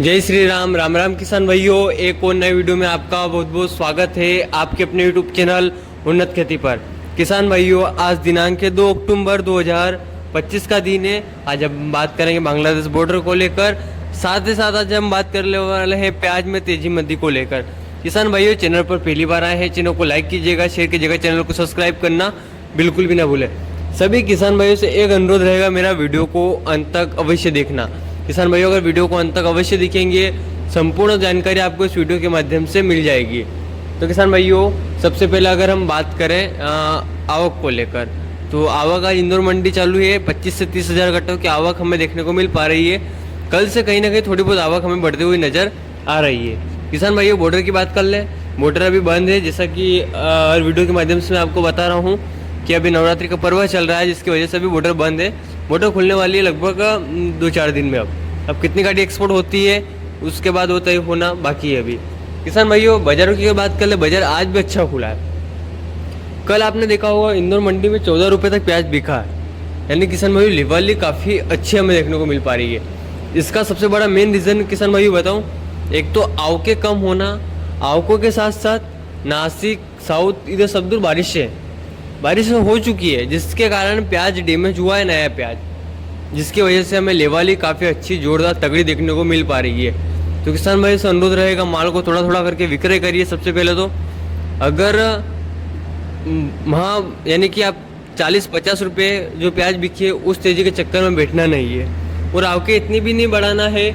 जय श्री राम। राम राम किसान भाइयों, एक और नए वीडियो में आपका बहुत बहुत स्वागत है आपके अपने यूट्यूब चैनल उन्नत खेती पर। किसान भाइयों, आज दिनांक 2 अक्टूबर 2025 का दिन है। आज हम बात करेंगे बांग्लादेश बॉर्डर को लेकर, साथ ही साथ आज हम बात करने वाले हैं प्याज में तेजी मंदी को लेकर। किसान भाइयों, चैनल पर पहली बार आए हैं, चैनल को लाइक कीजिएगा, शेयर कीजिएगा, चैनल को सब्सक्राइब करना बिल्कुल भी ना भूलें। सभी किसान भाइयों से एक अनुरोध रहेगा, मेरा वीडियो को अंत तक अवश्य देखना। किसान भाइयों, अगर वीडियो को अंत तक अवश्य दिखेंगे, संपूर्ण जानकारी आपको इस वीडियो के माध्यम से मिल जाएगी। तो किसान भाइयों, सबसे पहले अगर हम बात करें आवक को लेकर, तो आवक आज इंदौर मंडी चालू है। 25 से 30 हज़ार कट्टों की आवक हमें देखने को मिल पा रही है। कल से कहीं ना कहीं थोड़ी बहुत आवक हमें बढ़ती हुई नजर आ रही है। किसान भाइयों, बॉर्डर की बात कर लें। बॉर्डर अभी बंद है, जैसा कि हर वीडियो के माध्यम से मैं आपको बता रहा हूँ कि अभी नवरात्रि का पर्व चल रहा है, जिसकी वजह से अभी बॉर्डर बंद है। बॉर्डर खुलने वाली है लगभग 2-4 दिन में। अब कितनी गाड़ी एक्सपोर्ट होती है उसके बाद वो तय होना बाकी है अभी। किसान भाइयों, बाजारों की बात कर ले, बाजार आज भी अच्छा खुला है। कल आपने देखा होगा इंदौर मंडी में 14 रुपये तक प्याज बिका है, यानी किसान भाइयों लेवल काफ़ी अच्छी हमें देखने को मिल पा रही है। इसका सबसे बड़ा मेन रीज़न किसान भाइयों बताऊँ, एक तो आवकें कम होना, आवकों के साथ साथ नासिक साउथ इधर सब दूर बारिश हो चुकी है, जिसके कारण प्याज डैमेज हुआ है, नया प्याज, जिसकी वजह से हमें लेवाली काफ़ी अच्छी जोरदार तगड़ी देखने को मिल पा रही है। तो किसान भाई से अनुरोध रहेगा, माल को थोड़ा थोड़ा करके विक्रय करिए। सबसे पहले तो अगर वहाँ यानी कि आप 40-50 रुपये जो प्याज बिकी उस तेज़ी के चक्कर में बैठना नहीं है, और आवके इतनी भी नहीं बढ़ाना है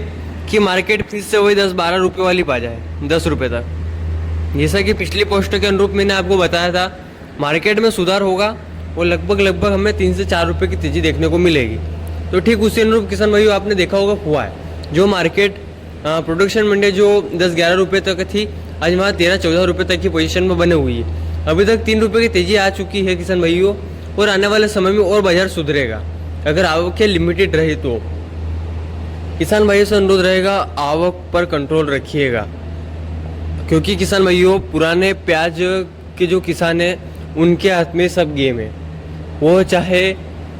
कि मार्केट फिर से वही 10-12 रुपये वाली पा जाए, 10 रुपये तक। जैसा कि पिछली पोस्ट के अनुरूप मैंने आपको बताया था, मार्केट में सुधार होगा और लगभग हमें 3 से 4 रुपये की तेज़ी देखने को मिलेगी। तो ठीक उसी अनुरूप किसान भाइयों आपने देखा होगा हुआ है। जो मार्केट प्रोडक्शन मंडी जो 10-11 रुपये तक थी, आज वहाँ 13-14 रुपये तक की पोजीशन में बने हुई है। अभी तक 3 रुपये की तेज़ी आ चुकी है किसान भाइयों, और आने वाले समय में और बाजार सुधरेगा अगर आवक लिमिटेड रही तो। किसान भाइयों से अनुरोध रहेगा, आवक पर कंट्रोल रखिएगा, क्योंकि किसान भाइयों पुराने प्याज के जो किसान हैं उनके हाथ में सब गेम है। वो चाहे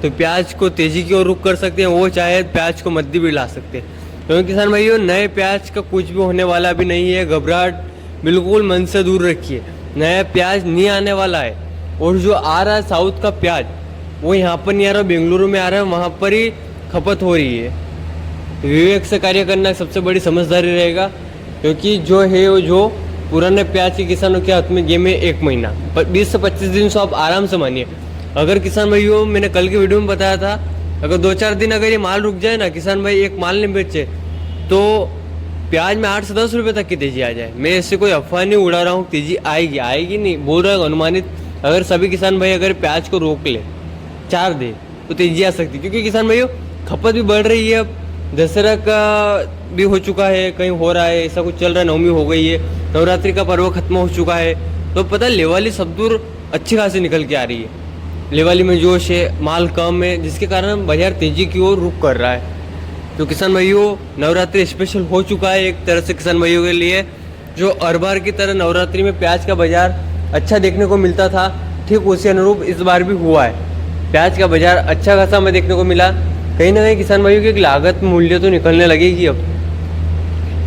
तो प्याज को तेजी की ओर रुख कर सकते हैं, वो चाहे प्याज को मद्दी भी ला सकते हैं। क्योंकि किसान भाइयों, नए प्याज का कुछ भी होने वाला भी नहीं है। घबराहट बिल्कुल मन से दूर रखिए, नया प्याज नहीं आने वाला है। और जो आ रहा है साउथ का प्याज, वो यहाँ पर नहीं आ रहा, बेंगलुरु में आ रहा है, वहाँ पर ही खपत हो रही है। विवेक से कार्य करना सबसे बड़ी समझदारी रहेगा, क्योंकि जो है वो जो पुराने प्याज के किसानों के हाथ में गेम है 1 महीना, 20 से 25 दिन से आप आराम से मानिए। अगर किसान भाइयों, मैंने कल के वीडियो में बताया था, अगर 2-4 दिन अगर ये माल रुक जाए ना, किसान भाई एक माल नहीं बेचे, तो प्याज में 8 से 10 रुपये तक की तेजी आ जाए। मैं ऐसे कोई अफवाह नहीं उड़ा रहा हूँ, तेजी आएगी नहीं बोल रहा हूँ, अनुमानित। अगर सभी किसान भाई अगर प्याज को रोक ले, 4 दे, तो तेजी आ सकती है। क्योंकि किसान भाइयों खपत भी बढ़ रही है। अब दशहरा का भी हो चुका है, कहीं हो रहा है, ऐसा कुछ चल रहा है, नवमी हो गई है, नवरात्रि का पर्व खत्म हो चुका है, तो पता लेवाली सब दूर अच्छी खासी निकल के आ रही है। लेवाली में जोश है, माल कम है, जिसके कारण बाजार तेजी की ओर रुख कर रहा है। तो किसान भाइयों, नवरात्रि स्पेशल हो चुका है एक तरह से किसान भाइयों के लिए। जो हर बार की तरह नवरात्रि में प्याज का बाजार अच्छा देखने को मिलता था, ठीक उसी अनुरूप इस बार भी हुआ है। प्याज का बाजार अच्छा खासा हमें देखने को मिला। कहीं ना कहीं किसान भाइयों की एक लागत मूल्य तो निकलने लगेगी। अब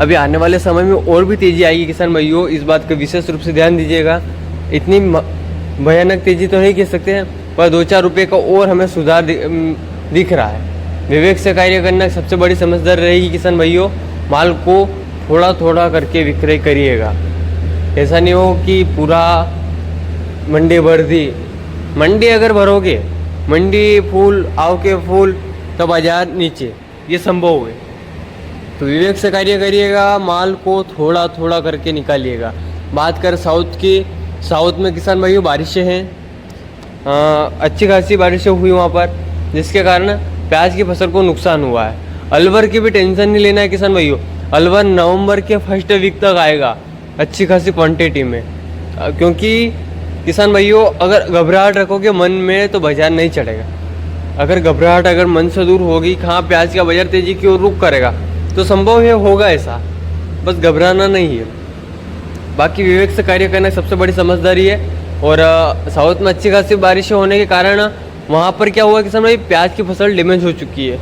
अभी आने वाले समय में और भी तेजी आएगी किसान भाइयों, इस बात का विशेष रूप से ध्यान दीजिएगा। इतनी भयानक तेजी तो नहीं कह सकते हैं, पर 2-4 रुपये का और हमें सुधार दिख रहा है। विवेक से कार्य करना सबसे बड़ी समझदारी रहेगी किसान भाइयों। माल को थोड़ा थोड़ा करके विक्रय करिएगा, ऐसा नहीं हो कि पूरा मंडी भर दी। मंडी अगर भरोगे, मंडी फूल आवके फूल, तो बाजार नीचे, ये संभव है। तो विवेक से कार्य करिएगा, माल को थोड़ा थोड़ा करके निकालिएगा। बात कर साउथ की, साउथ में किसान भाइयों बारिशें हैं, अच्छी खासी बारिशें हुई वहाँ पर, जिसके कारण प्याज की फसल को नुकसान हुआ है। अलवर की भी टेंशन नहीं लेना है किसान भाइयों, अलवर नवंबर के फर्स्ट वीक तक आएगा अच्छी खासी क्वांटिटी में। क्योंकि किसान भाइयों, अगर घबराहट रखोगे मन में तो बाजार नहीं चढ़ेगा। अगर घबराहट अगर मन से दूर होगी, कहाँ प्याज का बाजार तेजी की ओर रुख करेगा, तो संभव है होगा ऐसा, बस घबराना नहीं है। बाकी विवेक से कार्य करना सबसे बड़ी समझदारी है। और साउथ में अच्छी खासी बारिशें होने के कारण वहाँ पर क्या हुआ किसान भाई, प्याज की फसल डैमेज हो चुकी है,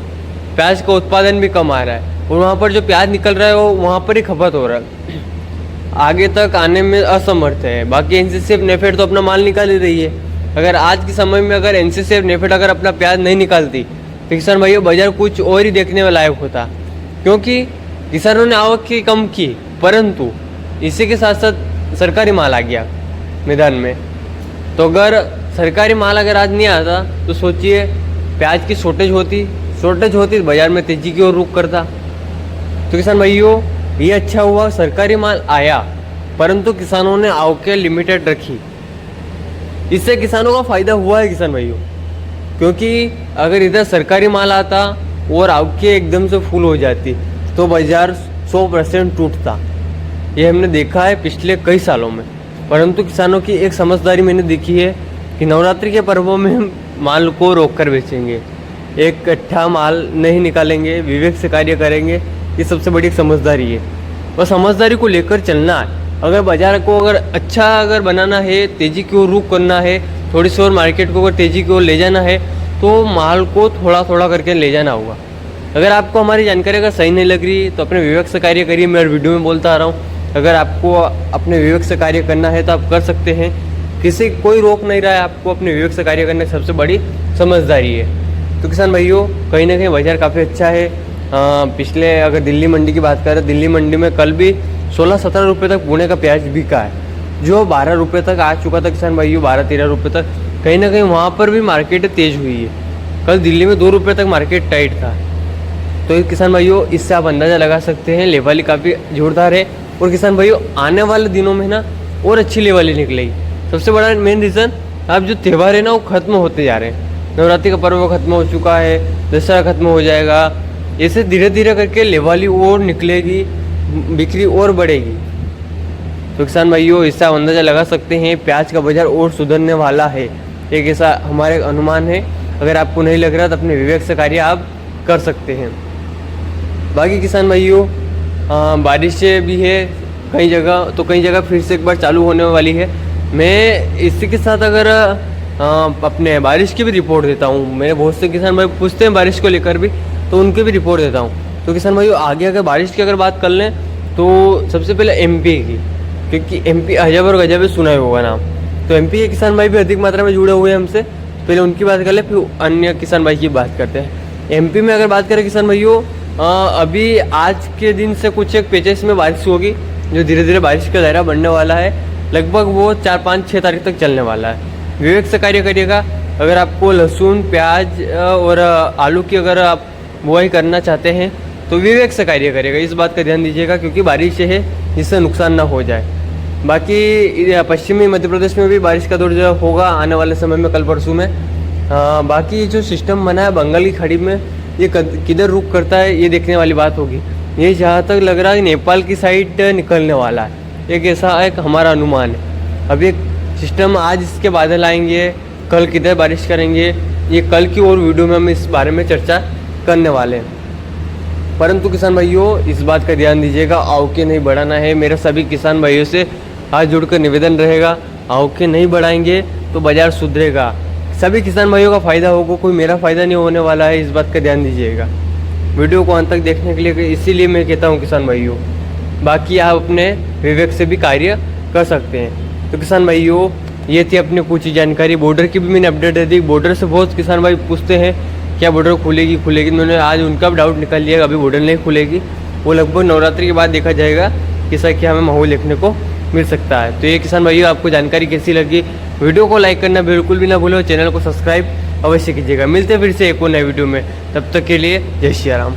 प्याज का उत्पादन भी कम आ रहा है। और वहाँ पर जो प्याज निकल रहा है वो वहाँ पर ही खपत हो रहा है, आगे तक आने में असमर्थ है। बाकी एनसीसीएफ नेफेड तो अपना माल निकाल ही रही है। अगर आज के समय में अगर एनसीसीएफ नेफेड अगर अपना प्याज नहीं निकालती तो किसान भाइयों बाजार कुछ और ही देखने में लायक होता, क्योंकि किसानों ने आवक की कम की, परंतु इसी के साथ साथ सरकारी माल आ गया मैदान में। तो अगर सरकारी माल अगर आज नहीं आता तो सोचिए प्याज की शॉर्टेज होती तो बाजार में तेजी की ओर रुख करता। तो किसान भाइयों ये अच्छा हुआ सरकारी माल आया, परंतु किसानों ने आवकें लिमिटेड रखी। इससे किसानों का फायदा हुआ है किसान भाइयों, क्योंकि अगर इधर सरकारी माल आता और आवकें एकदम से फुल हो जाती तो बाजार 100% टूटता। ये हमने देखा है पिछले कई सालों में। परंतु किसानों की एक समझदारी मैंने देखी है कि नवरात्रि के पर्वों में हम माल को रोक कर बेचेंगे, एक इकट्ठा माल नहीं निकालेंगे, विवेक से कार्य करेंगे। ये सबसे बड़ी समझदारी है। बस समझदारी को लेकर चलना है। अगर बाजार को अगर अच्छा अगर बनाना है, तेज़ी की ओर रुख करना है, थोड़ी सी और मार्केट को अगर तेज़ी की ओर ले जाना है तो माल को थोड़ा थोड़ा करके ले जाना होगा। अगर आपको हमारी जानकारी अगर सही नहीं लग रही तो अपने विवेक से कार्य करिए। मैं वीडियो में बोलता आ रहा हूँ, अगर आपको अपने विवेक से कार्य करना है तो आप कर सकते हैं। कोई रोक नहीं रहा है आपको अपने विवेक से कार्य करने की, सबसे बड़ी समझदारी है। तो किसान भाइयों कहीं ना कहीं बाजार काफ़ी अच्छा है। पिछले अगर दिल्ली मंडी की बात करें, दिल्ली मंडी में कल भी 16-17 रुपये तक पुणे का प्याज बिका है, जो 12 रुपये तक आ चुका था किसान भाइयों, 12-13 रुपये तक। कहीं ना कहीं वहाँ पर भी मार्केट तेज हुई है। कल दिल्ली में 2 रुपये तक मार्केट टाइट था। तो किसान भाइयों इससे आप अंदाज़ा लगा सकते हैं लेवाली काफ़ी जोरदार है। और किसान भाइयों आने वाले दिनों में ना और अच्छी लेवाली निकलेगी। सबसे बड़ा मेन रीज़न अब जो त्यौहार है ना वो खत्म होते जा रहे हैं। नवरात्रि का पर्व खत्म हो चुका है, दशहरा खत्म हो जाएगा, ऐसे धीरे धीरे करके लेवाली और निकलेगी, बिक्री और बढ़ेगी। तो किसान भाइयों इससे आप अंदाज़ा लगा सकते हैं प्याज का बाजार और सुधरने वाला है। एक ऐसा हमारे अनुमान है। अगर आपको नहीं लग रहा तो अपने विवेक से कार्य आप कर सकते हैं। बाकी किसान भाइयों बारिश भी है कई जगह, तो कई जगह फिर से एक बार चालू होने वाली है। मैं इसी के साथ अगर अपने बारिश की भी रिपोर्ट देता हूँ। मेरे बहुत से किसान भाई पूछते हैं बारिश को लेकर भी, तो उनकी भी रिपोर्ट देता हूँ। तो किसान भाइयों आगे अगर बारिश की अगर बात कर लें तो सबसे पहले एमपी की, क्योंकि एमपी अजब और गजब सुना ही होगा नाम। तो एमपी के किसान भाई भी अधिक मात्रा में जुड़े हुए हैं हमसे। पहले उनकी बात कर ले, फिर अन्य किसान भाई की बात करते हैं। एमपी में अगर बात करें किसान भाइयों, अभी आज के दिन से कुछ एक पेचेस में बारिश होगी, जो धीरे धीरे बारिश का दायरा बढ़ने वाला है। लगभग वो 4, 5, 6 तारीख तक चलने वाला है। विवेक से कार्य करिएगा। अगर आपको लहसुन, प्याज और आलू की अगर आप बुआई करना चाहते हैं तो विवेक से कार्य करिएगा। इस बात का ध्यान दीजिएगा, क्योंकि बारिश है जिससे नुकसान ना हो जाए। बाकी पश्चिमी मध्य प्रदेश में भी बारिश का दौर जो होगा आने वाले समय में, कल परसों में। बाकी जो सिस्टम बना है बंगाल की खाड़ी में, ये किधर रुख करता है ये देखने वाली बात होगी। ये जहाँ तक लग रहा है नेपाल की साइड निकलने वाला है, एक ऐसा एक हमारा अनुमान है। अभी एक सिस्टम आज इसके बादल आएंगे, कल किधर बारिश करेंगे, ये कल की और वीडियो में हम इस बारे में चर्चा करने वाले हैं। परंतु किसान भाइयों इस बात का ध्यान दीजिएगा, आवकें नहीं बढ़ाना है। मेरा सभी किसान भाइयों से हाथ जोड़कर निवेदन रहेगा, आवकें नहीं बढ़ाएंगे तो बाजार सुधरेगा, सभी किसान भाइयों का फायदा होगा, कोई मेरा फायदा नहीं होने वाला है। इस बात का ध्यान दीजिएगा। वीडियो को अंत तक देखने के लिए इसीलिए मैं कहता हूँ किसान भाइयों, बाकी आप अपने विवेक से भी कार्य कर सकते हैं। तो किसान भाइयों ये थी अपनी कुछ जानकारी। बॉर्डर की भी मैंने अपडेट दे दी। बॉर्डर से बहुत किसान भाई पूछते हैं क्या बॉर्डर खुलेगी, मैंने आज उनका भी डाउट निकाल लिया। अभी बॉर्डर नहीं खुलेगी, वो लगभग नवरात्रि के बाद देखा जाएगा किसा क्या हमें माहौल देखने को मिल सकता है। तो ये किसान भाइयों आपको जानकारी कैसी लगी, वीडियो को लाइक करना बिल्कुल भी ना भूलो, चैनल को सब्सक्राइब अवश्य कीजिएगा। मिलते हैं फिर से एक और नए वीडियो में, तब तक के लिए जय श्री राम।